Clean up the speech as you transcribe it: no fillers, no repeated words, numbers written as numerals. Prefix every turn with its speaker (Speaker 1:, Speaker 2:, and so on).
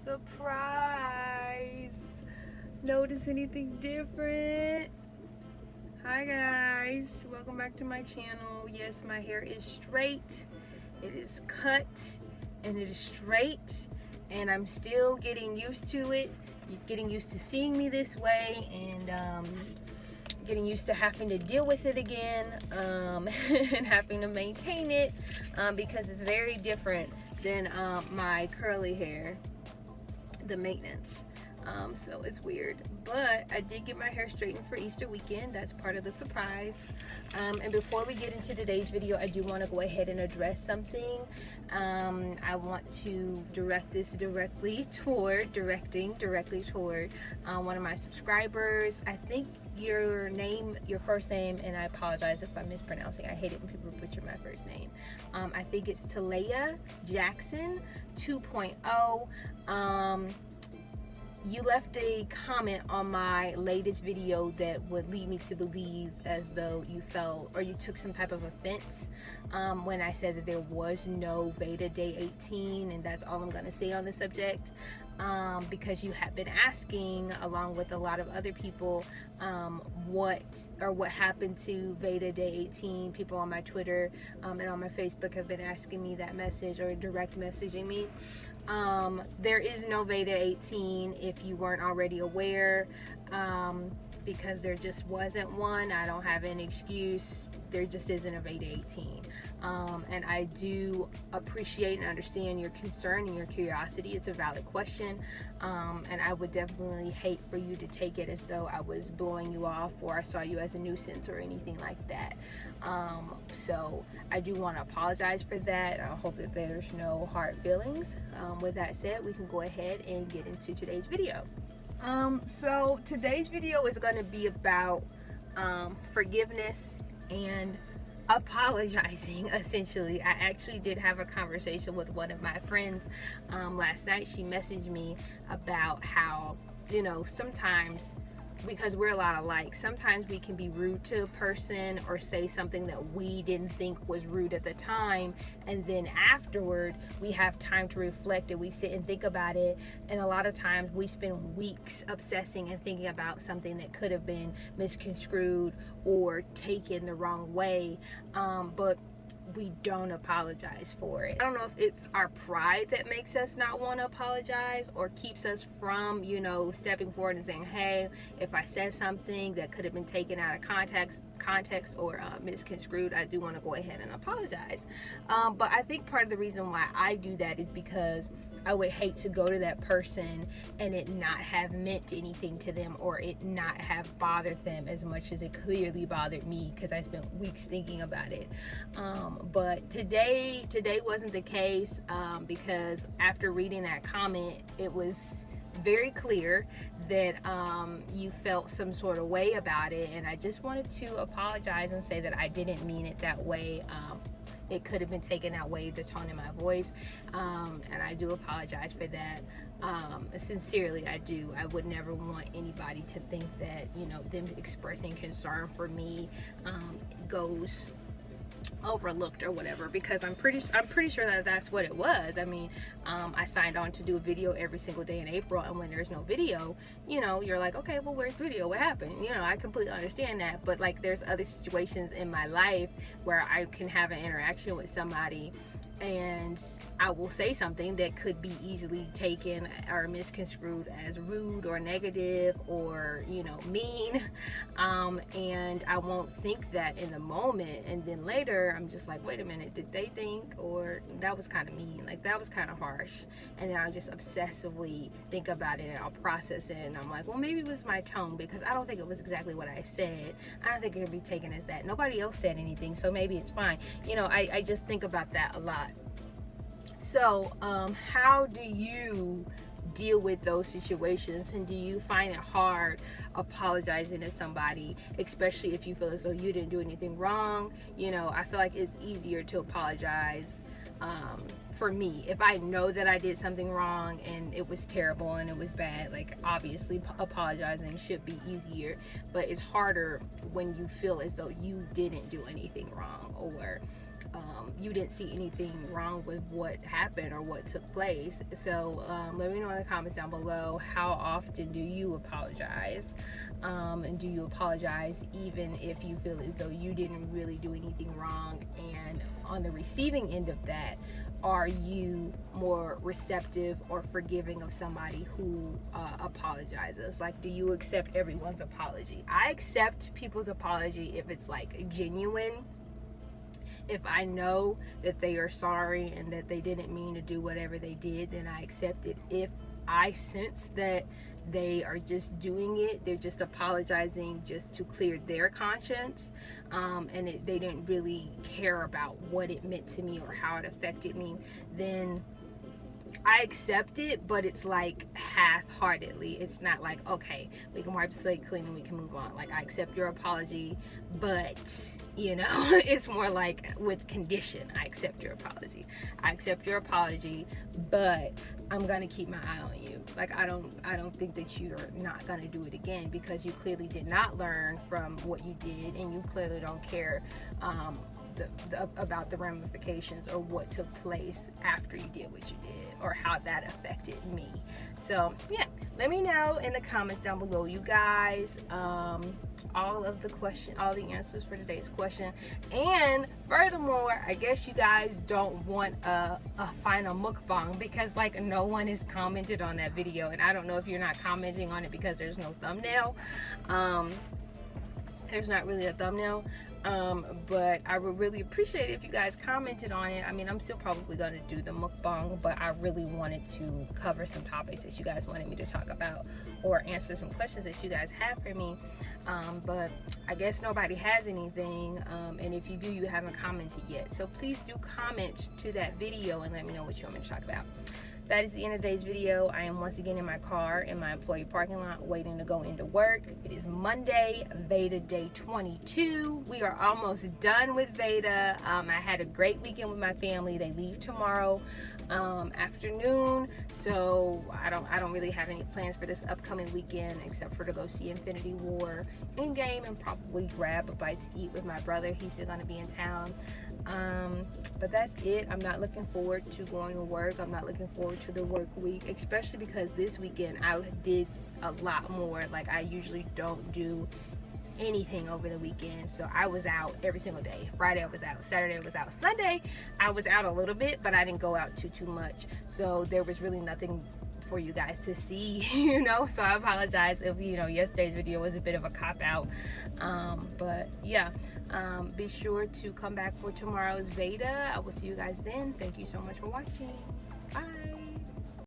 Speaker 1: Surprise! Notice anything different? Hi guys, welcome back to my channel. Yes, my hair is straight, it is cut, and it is straight, and I'm still getting used to it, getting used to seeing me this way, and getting used to having to deal with it again, and having to maintain it, because it's very different than my curly hair, the maintenance. So it's weird, but I did get my hair straightened for Easter weekend. That's part of the surprise. And before we get into today's video, I do want to go ahead and address something. I want to direct this directly toward one of my subscribers. I think your first name, and I apologize if I'm mispronouncing. I hate it when people butcher my first name. I think it's Talaya Jackson 2.0. You left a comment on my latest video that would lead me to believe as though you felt or you took some type of offense when I said that there was no Veda Day 18, and that's all I'm going to say on the subject, because you have been asking, along with a lot of other people, what happened to Veda Day 18. People on my Twitter and on my Facebook have been asking me that message or direct messaging me. There is no Veda 18 if you weren't already aware, because there just wasn't one. I don't have an excuse. There just isn't a Veda 18. And I do appreciate and understand your concern and your curiosity. It's a valid question. And I would definitely hate for you to take it as though I was blowing you off or I saw you as a nuisance or anything like that. So I do want to apologize for that. I hope that there's no hard feelings. With that said, we can go ahead and get into today's video. So today's video is going to be about forgiveness and apologizing. Essentially, I actually did have a conversation with one of my friends last night. She messaged me about how, sometimes, because we're a lot alike, sometimes we can be rude to a person or say something that we didn't think was rude at the time, and then afterward we have time to reflect and we sit and think about it, and a lot of times we spend weeks obsessing and thinking about something that could have been misconstrued or taken the wrong way, but we don't apologize for it. I don't know if it's our pride that makes us not want to apologize or keeps us from, stepping forward and saying, hey, if I said something that could have been taken out of context or misconstrued, I do want to go ahead and apologize. But I think part of the reason why I do that is because I would hate to go to that person and it not have meant anything to them, or it not have bothered them as much as it clearly bothered me, because I spent weeks thinking about it. But today wasn't the case, because after reading that comment, it was very clear that you felt some sort of way about it, and I just wanted to apologize and say that I didn't mean it that way. It could have been taken that way, the tone in my voice, and I do apologize for that. Sincerely, I do. I would never want anybody to think that, them expressing concern for me goes overlooked or whatever, because I'm pretty sure that that's what it was. I mean, I signed on to do a video every single day in April, and when there's no video, you're like, okay, well, where's the video? What happened? I completely understand that, but like, there's other situations in my life where I can have an interaction with somebody and I will say something that could be easily taken or misconstrued as rude or negative or mean, and I won't think that in the moment, and then later I'm just like, wait a minute, did they think, or that was kind of mean, like that was kind of harsh, and then I'll just obsessively think about it and I'll process it, and I'm like, well, maybe it was my tone, because I don't think it was exactly what I said. I don't think it could be taken as that. Nobody else said anything, so maybe it's fine. I just think about that a lot. So how do you deal with those situations, and do you find it hard apologizing to somebody, especially if you feel as though you didn't do anything wrong? I feel like it's easier to apologize, for me, if I know that I did something wrong and it was terrible and it was bad. Like, obviously apologizing should be easier, but it's harder when you feel as though you didn't do anything wrong, or you didn't see anything wrong with what happened or what took place. So let me know in the comments down below, how often do you apologize? And do you apologize even if you feel as though you didn't really do anything wrong? And on the receiving end of that, are you more receptive or forgiving of somebody who apologizes? Like, do you accept everyone's apology? I accept people's apology if it's like genuine. If I know that they are sorry and that they didn't mean to do whatever they did, then I accept it. If I sense that they are just doing it, they're just apologizing just to clear their conscience, and they didn't really care about what it meant to me or how it affected me, then I accept it, but it's like half-heartedly. It's not like, okay, we can wipe the slate clean and we can move on. Like, I accept your apology, but you know, it's more like with condition. I accept your apology. I accept your apology, but I'm gonna keep my eye on you. Like, I don't think that you're not gonna do it again, because you clearly did not learn from what you did, and you clearly don't care about the ramifications or what took place after you did what you did, or how that affected me. So yeah, let me know in the comments down below, you guys, all the answers for today's question. And furthermore, I guess you guys don't want a final mukbang, because like no one has commented on that video, and I don't know if you're not commenting on it because there's no thumbnail. There's not really a thumbnail, but I would really appreciate it if you guys commented on it. I mean, I'm still probably going to do the mukbang, but I really wanted to cover some topics that you guys wanted me to talk about, or answer some questions that you guys have for me. But I guess nobody has anything, and if you do, you haven't commented yet. So please do comment to that video and let me know what you want me to talk about. That is the end of today's video. I am once again in my car in my employee parking lot waiting to go into work. It is Monday, Veda day 22. We are almost done with Veda. I had a great weekend with my family. They leave tomorrow afternoon, so I don't really have any plans for this upcoming weekend except for to go see Infinity War Endgame and probably grab a bite to eat with my brother. He's still going to be in town. But that's it. I'm not looking forward to going to work. I'm not looking forward to the work week, especially because this weekend I did a lot more. Like, I usually don't do anything over the weekend, so I was out every single day. Friday I was out, Saturday I was out, Sunday I was out a little bit, but I didn't go out too much, so there was really nothing for you guys to see, you know. So I apologize if, you know, yesterday's video was a bit of a cop-out, but yeah, be sure to come back for tomorrow's Veda. I will see you guys then. Thank you so much for watching.